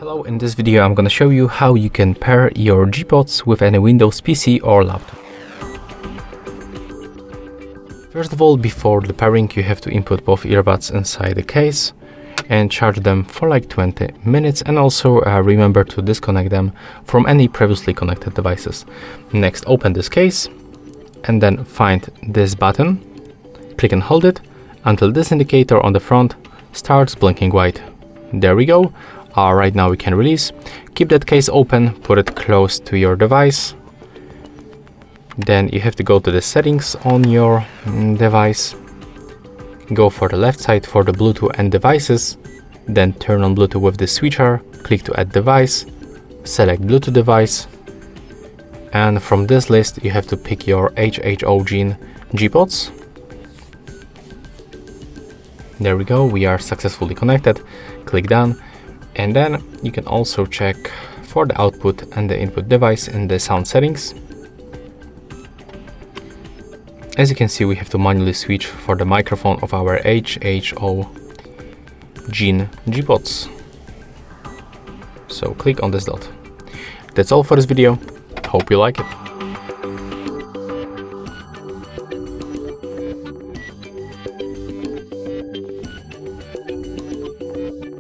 Hello, in this video I'm gonna show you how you can pair your GPods with any Windows PC or laptop. First of all, before the pairing you have to input both earbuds inside the case and charge them for like 20 minutes, and also remember to disconnect them from any previously connected devices. Next, open this case and then find this button, click and hold it until this indicator on the front starts blinking white. There we go. Right now we can release. Keep that case open, put it close to your device. Then you have to go to the settings on your device. Go for the left side for the Bluetooth and devices. Then turn on Bluetooth with the switcher. Click to add device. Select Bluetooth device. And from this list you have to pick your HHOGene GPods. There we go, we are successfully connected. Click done. And then you can also check for the output and the input device in the sound settings. As you can see, we have to manually switch for the microphone of our HHOGene GPods. So click on this dot. That's all for this video. Hope you like it.